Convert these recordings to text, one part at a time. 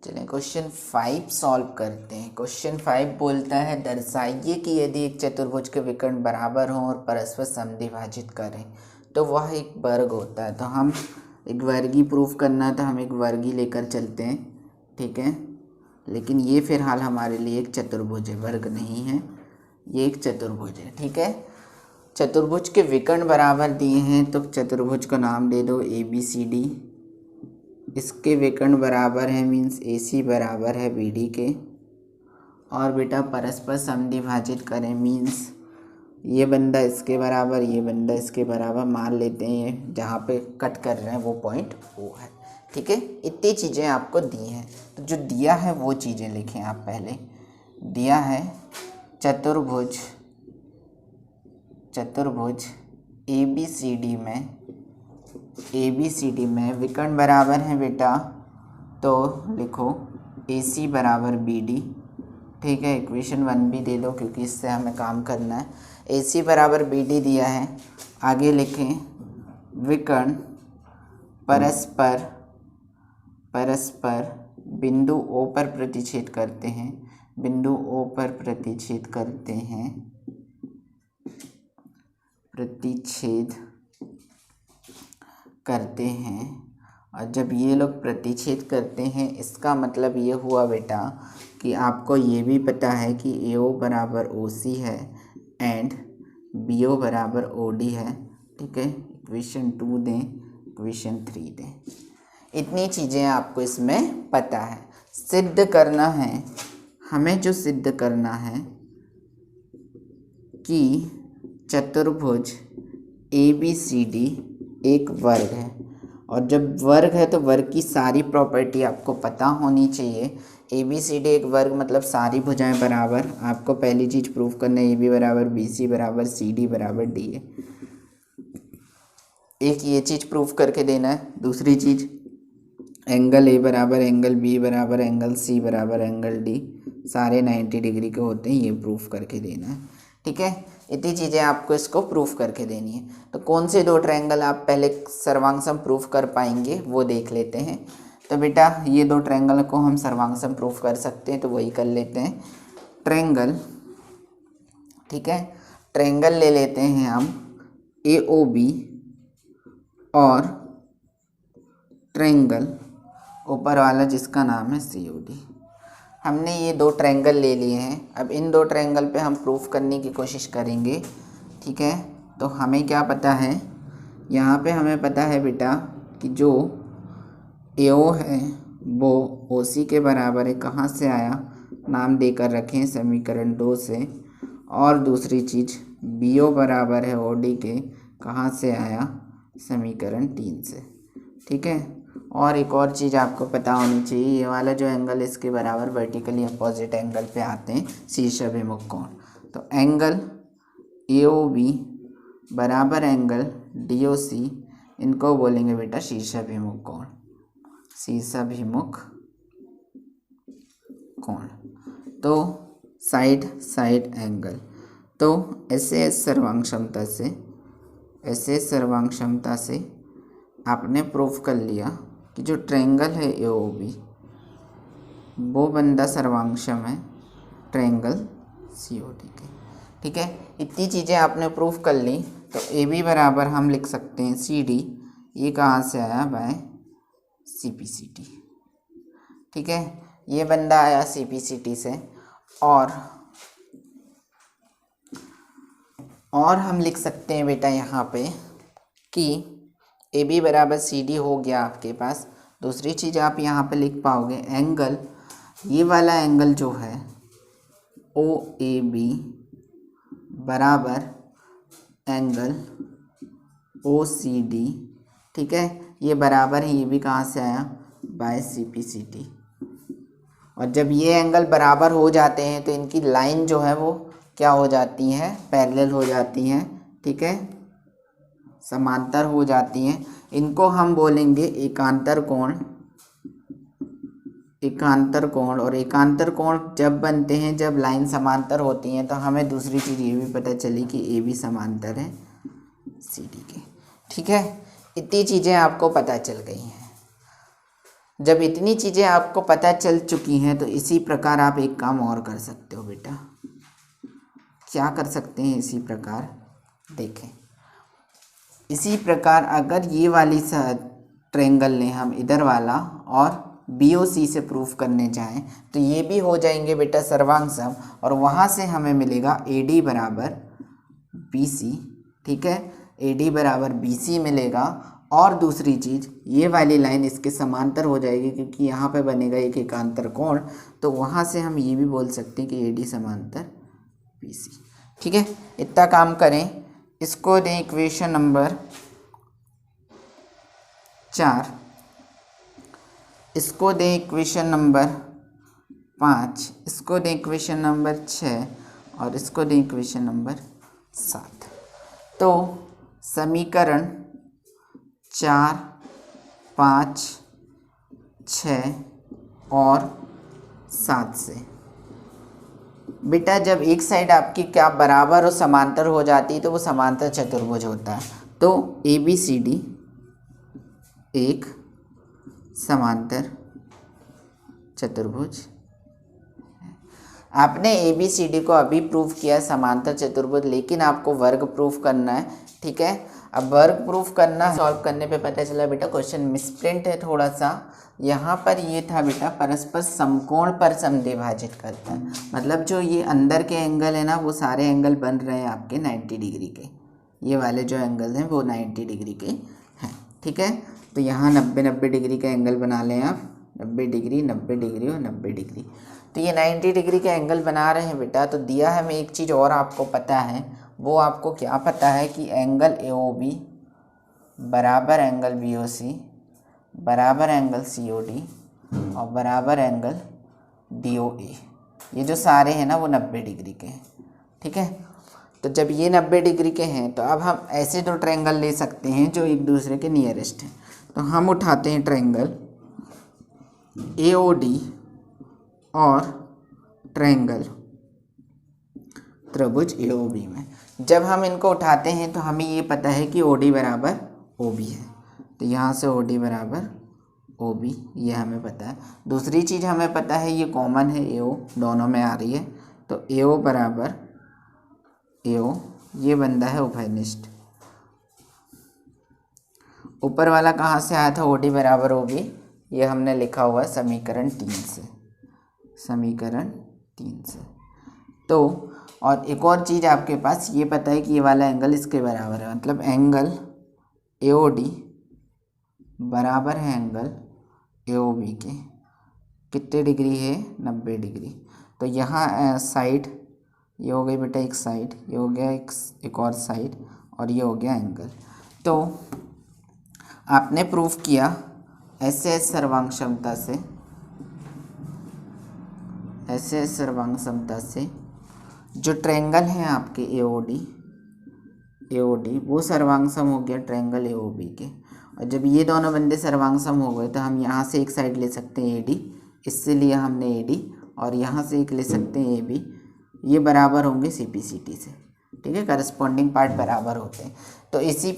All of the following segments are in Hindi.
चलिए क्वेश्चन 5 सॉल्व करते हैं। क्वेश्चन 5 बोलता है दर्शाइए कि यदि एक चतुर्भुज के विकर्ण बराबर हों और परस्पर समद्विभाजित करें तो वह एक वर्ग होता है। तो हम एक वर्गी प्रूफ करना है तो हम एक वर्गी लेकर चलते हैं, ठीक है। लेकिन ये फिलहाल हमारे लिए एक चतुर्भुज है, वर्ग नहीं है, ये एक चतुर्भुज है, ठीक है। चतुर्भुज के विकर्ण बराबर दिए हैं तो चतुर्भुज का नाम दे दो ABCD। इसके विकर्ण बराबर है मीन्स AC बराबर है BD के। और बेटा परस्पर समद्विभाजित करें मीन्स ये बंदा इसके बराबर, ये बंदा इसके बराबर मान लेते हैं, जहाँ पे कट कर रहे हैं वो पॉइंट वो है, ठीक है। इतनी चीज़ें आपको दी हैं तो जो दिया है वो चीज़ें लिखें आप। पहले दिया है चतुर्भुज ABCD में विकर्ण बराबर है बेटा, तो लिखो AC बराबर BD, ठीक है। इक्वेशन 1 भी दे दो क्योंकि इससे हमें काम करना है। AC बराबर BD दिया है, आगे लिखें विकर्ण परस्पर बिंदु O पर प्रतिच्छेद करते हैं, बिंदु O पर प्रतिच्छेद करते हैं। और जब ये लोग प्रतिच्छेद करते हैं इसका मतलब ये हुआ बेटा कि आपको ये भी पता है कि AO बराबर OC है एंड BO बराबर OD है, ठीक है। इक्वेशन 2 दें, इक्वेशन 3 दें, इतनी चीज़ें आपको इसमें पता है। सिद्ध करना है हमें, जो सिद्ध करना है कि चतुर्भुज ABCD एक वर्ग है। और जब वर्ग है तो वर्ग की सारी प्रॉपर्टी आपको पता होनी चाहिए। ABCD एक वर्ग मतलब सारी भुजाएं बराबर। आपको पहली चीज़ प्रूफ करना है AB बराबर BC बराबर CD बराबर DA, एक ये चीज़ प्रूफ करके देना है। दूसरी चीज़ एंगल A बराबर एंगल B बराबर एंगल C बराबर एंगल D सारे 90 डिग्री के होते हैं, ये प्रूफ करके देना है, ठीक है। इतनी चीज़ें आपको इसको प्रूफ करके देनी है। तो कौन से दो ट्रायंगल आप पहले सर्वांग सम प्रूफ कर पाएंगे वो देख लेते हैं। तो बेटा ये दो ट्रायंगल को हम सर्वांग सम प्रूफ कर सकते हैं, तो वही कर लेते हैं। ट्रायंगल, ठीक है, ट्रायंगल ले लेते हैं हम AOB और ट्रायंगल ऊपर वाला जिसका नाम है COD। हमने ये दो ट्रायंगल ले लिए हैं। अब इन दो ट्रायंगल पे हम प्रूफ करने की कोशिश करेंगे, ठीक है। तो हमें क्या पता है, यहाँ पे हमें पता है बेटा कि जो AO है वो OC के बराबर है। कहाँ से आया, नाम देकर रखें समीकरण 2 से। और दूसरी चीज़ BO बराबर है OD के, कहाँ से आया, समीकरण 3 से, ठीक है। और एक और चीज़ आपको पता होनी चाहिए, ये वाला जो एंगल इसके बराबर वर्टिकली अपोजिट एंगल पे आते हैं शीर्षाभिमुख कोण। तो एंगल AOB बराबर एंगल DOC, इनको बोलेंगे बेटा शीर्षाभिमुख कोण, शीर्षाभिमुख कोण। तो साइड एंगल। तो ऐसे सर्वांग क्षमता से आपने प्रूफ कर लिया कि जो ट्रायंगल है AOB वो बंदा सर्वांगक्षम है ट्रायंगल COD के, ठीक है। इतनी चीज़ें आपने प्रूफ कर ली। तो AB बराबर हम लिख सकते हैं CD, ये कहाँ से आया, बाय CPCT, ठीक है। ये बंदा आया CPCT से। और हम लिख सकते हैं बेटा यहाँ पे कि AB बराबर CD हो गया आपके पास। दूसरी चीज़ आप यहाँ पे लिख पाओगे एंगल, ये वाला एंगल जो है OAB बराबर एंगल OCD, ठीक है। ये बराबर है, ये भी कहाँ से आया, बाय CPCT। और जब ये एंगल बराबर हो जाते हैं तो इनकी लाइन जो है वो क्या हो जाती है, पैरेलल हो जाती हैं, ठीक है, समांतर हो जाती हैं। इनको हम बोलेंगे एकांतर कोण। और एकांतर कोण जब बनते हैं जब लाइन समांतर होती हैं। तो हमें दूसरी चीज़ ये भी पता चली कि AB समांतर है CD के, ठीक है। इतनी चीज़ें आपको पता चल गई हैं। जब इतनी चीज़ें आपको पता चल चुकी हैं तो इसी प्रकार आप एक काम और कर सकते हो बेटा। क्या कर सकते हैं इसी प्रकार, देखें इसी प्रकार अगर ये वाली ट्रायंगल लें हम इधर वाला और BOC से प्रूफ करने जाएं तो ये भी हो जाएंगे बेटा सर्वांग सम, और वहाँ से हमें मिलेगा AD बराबर BC। ठीक है, AD बराबर BC मिलेगा। और दूसरी चीज़, ये वाली लाइन इसके समांतर हो जाएगी क्योंकि यहाँ पे बनेगा एक एकांतर कोण, तो वहाँ से हम ये भी बोल सकते हैं कि AD समांतर BC। ठीक है, इतना काम करें। इसको दें इक्वेशन नंबर 4, इसको दें इक्वेशन नंबर 5, इसको दें इक्वेशन नंबर 6 और इसको दें इक्वेशन नंबर 7। तो समीकरण 4, 5, 6 और 7 से बेटा जब एक साइड आपकी क्या बराबर और समांतर हो जाती है तो वो समांतर चतुर्भुज होता है। तो ABCD एक समांतर चतुर्भुज। आपने ABCD को अभी प्रूफ किया समांतर चतुर्भुज, लेकिन आपको वर्ग प्रूफ करना है। ठीक है, अब वर्ग प्रूफ करना, सॉल्व करने पे पता चला बेटा क्वेश्चन मिसप्रिंट है थोड़ा सा। यहाँ पर ये था बेटा परस्पर समकोण पर समद्विभाजित करता है, मतलब जो ये अंदर के एंगल है ना वो सारे एंगल बन रहे हैं आपके 90 डिग्री के। ये वाले जो एंगल हैं वो 90 डिग्री के हैं। ठीक है, तो यहाँ 90 डिग्री का एंगल बना लें आप, 90 डिग्री 90 डिग्री और 90 डिग्री। तो ये 90 डिग्री के एंगल बना रहे हैं बेटा। तो दिया है हमें एक चीज़ और आपको पता है, वो आपको क्या पता है कि एंगल AOB बराबर एंगल BOC बराबर एंगल COD और बराबर एंगल DOA, ये जो सारे हैं ना वो 90 डिग्री के हैं। ठीक है, तो जब ये 90 डिग्री के हैं तो अब हम ऐसे दो ट्रायंगल ले सकते हैं जो एक दूसरे के नियरेस्ट हैं। तो हम उठाते हैं ट्रायंगल AOD और ट्रायंगल त्रिभुज AOB में। जब हम इनको उठाते हैं तो हमें ये पता है कि OD बराबर OB है, तो यहाँ से OD बराबर OB ये हमें पता है। दूसरी चीज़ हमें पता है ये कॉमन है, AO दोनों में आ रही है, तो AO बराबर AO ये बनता है उभयनिष्ठ। ऊपर वाला कहाँ से आया था, OD बराबर OB, ये हमने लिखा हुआ है समीकरण 3 से, समीकरण 3 से। तो और एक और चीज़ आपके पास ये पता है कि ये वाला एंगल इसके बराबर है, मतलब एंगल AOD बराबर है एंगल AOB के कितने डिग्री है, 90 डिग्री। तो यहाँ साइड ये हो गई बेटा एक साइड, ये हो गया एक और साइड, और ये हो गया एंगल। तो आपने प्रूफ किया ऐसे सर्वांग क्षमता से, ऐसे सर्वांग क्षमता से जो ट्रायंगल हैं आपके AOD वो सर्वांग सम हो गया ट्रायंगल AOB के। और जब ये दोनों बंदे सर्वांग सम हो गए तो हम यहाँ से एक साइड ले सकते हैं AD, इससे लिया हमने AD, और यहाँ से एक ले सकते हैं AB, ये बराबर होंगे CPCT से। ठीक है, करस्पॉन्डिंग पार्ट बराबर होते हैं। तो इसी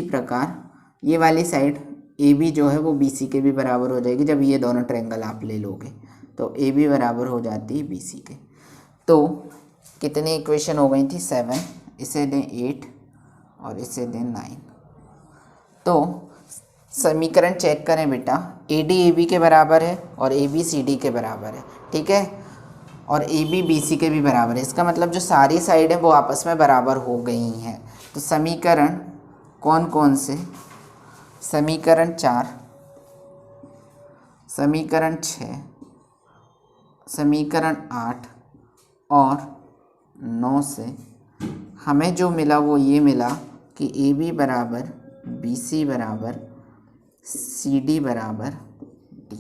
प्रकार ये वाली साइड AB जो है वो BC के भी बराबर हो जाएगी जब ये दोनों ट्रायंगल आप ले लोगे, तो AB बराबर हो जाती है BC के। तो कितनी इक्वेशन हो गई थी, 7, इसे दें 8 और इसे दें 9। तो समीकरण चेक करें बेटा, AD AB के बराबर है और AB CD के बराबर है। ठीक है, और AB BC के भी बराबर है। इसका मतलब जो सारी साइड है वो आपस में बराबर हो गई हैं। तो समीकरण कौन कौन से, समीकरण 4, समीकरण 6, समीकरण 8 और 9 से हमें जो मिला वो ये मिला कि AB बराबर BC बराबर CD बराबर D।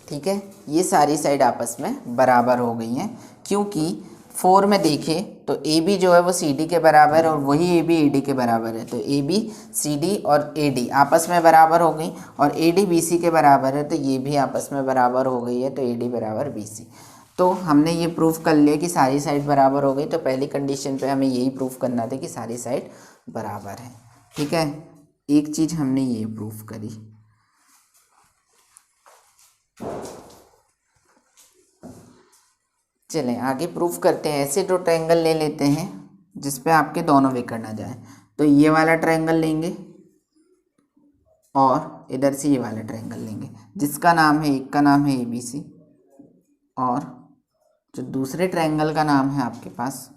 ठीक है, ये सारी साइड आपस में बराबर हो गई हैं, क्योंकि 4 में देखें तो AB जो है वो CD के बराबर है और वही AB AD के बराबर है। तो AB CD और AD आपस में बराबर हो गई, और AD BC के बराबर है तो ये भी आपस में बराबर हो गई है, तो AD बराबर BC। तो हमने ये प्रूफ कर लिया कि सारी साइड बराबर हो गई। तो पहली कंडीशन पे हमें यही प्रूफ करना था कि सारी साइड बराबर है। ठीक है, एक चीज़ हमने ये प्रूफ करी। चलें आगे प्रूफ करते हैं। ऐसे दो ट्रायंगल ले लेते हैं जिस पे आपके दोनों विकर्ण आ जाए। तो ये वाला ट्रायंगल लेंगे और इधर से ये वाला ट्रायंगल लेंगे जिसका नाम है, एक का नाम है ABC और जो दूसरे ट्रायंगल का नाम है आपके पास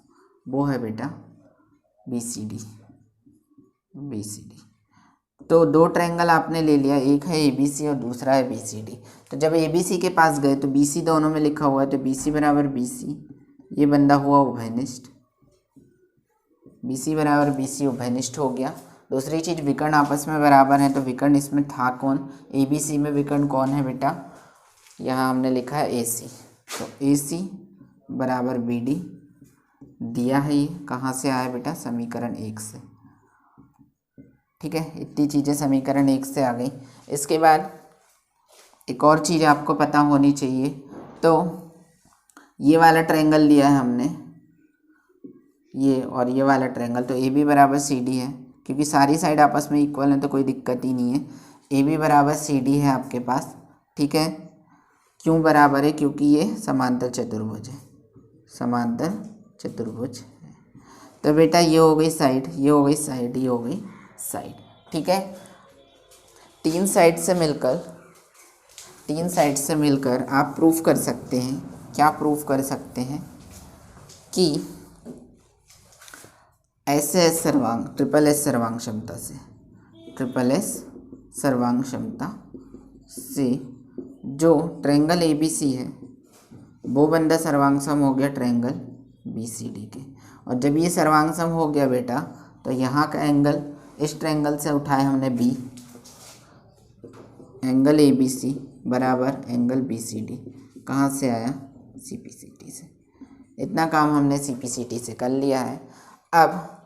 वो है बेटा BCD। तो दो ट्रायंगल आपने ले लिया, एक है ABC और दूसरा है BCD। तो जब ABC के पास गए तो BC दोनों में लिखा हुआ है, तो BC बराबर BC, ये बंदा हुआ उभयनिष्ठ। BC बराबर BC उभयनिष्ठ हो गया। दूसरी चीज़ विकर्ण आपस में बराबर है, तो विकर्ण इसमें था कौन, ABC में विकर्ण कौन है बेटा, यहाँ हमने लिखा है AC। तो AC बराबर BD दिया है, ये कहाँ से आया बेटा, समीकरण 1 से। ठीक है, इतनी चीज़ें समीकरण 1 से आ गई। इसके बाद एक और चीज़ आपको पता होनी चाहिए। तो ये वाला ट्रायंगल लिया है हमने, ये और ये वाला ट्रायंगल, तो AB बराबर CD है, क्योंकि सारी साइड आपस में इक्वल है तो कोई दिक्कत ही नहीं है। AB बराबर CD है आपके पास। ठीक है, क्यों बराबर है, क्योंकि ये समांतर चतुर्भुज है, समांतर चतुर्भुज है। तो बेटा ये हो गई साइड, ये हो गई साइड, ये हो गई साइड। ठीक है, तीन साइड से मिलकर आप प्रूफ कर सकते हैं, क्या प्रूफ कर सकते हैं कि SS सर्वांग, SSS सर्वांग क्षमता से, SSS सर्वांग क्षमता से जो ट्रायंगल ABC है वो बंदा सर्वांग सम हो गया ट्रायंगल BCD के। और जब ये सर्वांग सम हो गया बेटा, तो यहाँ का एंगल इस ट्रायंगल से उठाए हमने B, एंगल ABC बराबर एंगल BCD, कहाँ से आया, CPCT से। इतना काम हमने CPCT से कर लिया है। अब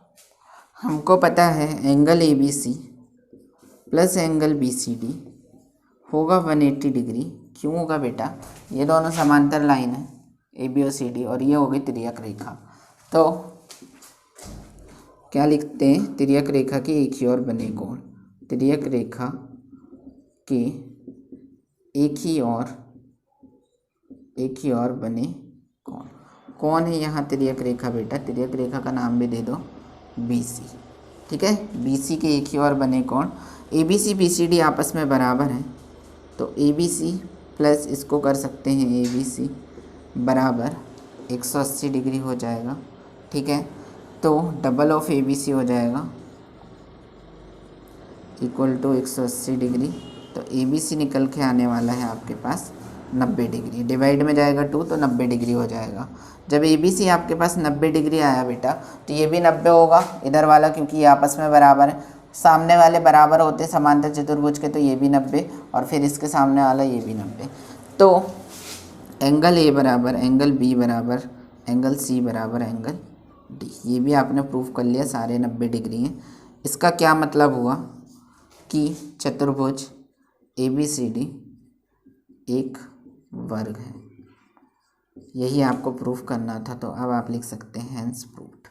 हमको पता है angle ABC plus angle BCD होगा 180 डिग्री। क्यों होगा बेटा, ये दोनों समांतर लाइन है AB और CD, और ये हो गई तिर्यक रेखा। तो क्या लिखते हैं, तिर्यक रेखा की एक ही ओर बने कोण, तिर्यक रेखा के एक ही ओर बने कोण। कौन है यहाँ तिर्यक रेखा बेटा, तिर्यक रेखा का नाम भी दे दो BC। ठीक है, BC के एक ही ओर बने कोण, ABC BCD आपस में बराबर हैं, तो ABC प्लस इसको कर सकते हैं ABC बराबर 180 डिग्री हो जाएगा। ठीक है, तो डबल ऑफ ABC हो जाएगा इक्वल टू 180 डिग्री। तो ABC निकल के आने वाला है आपके पास 90 डिग्री, डिवाइड में जाएगा 2 तो 90 डिग्री हो जाएगा। जब ABC आपके पास 90 डिग्री आया बेटा, तो ये भी 90 होगा इधर वाला, क्योंकि ये आपस में बराबर है, सामने वाले बराबर होते समांतर चतुर्भुज के, तो ये भी 90 और फिर इसके सामने वाला ये भी 90। तो एंगल A बराबर एंगल B बराबर एंगल C बराबर एंगल D, ये भी आपने प्रूफ कर लिया, सारे 90 डिग्री हैं। इसका क्या मतलब हुआ कि चतुर्भुज ABCD एक वर्ग है, यही आपको प्रूफ करना था। तो अब आप लिख सकते हैं हैंस प्रूफ्ड।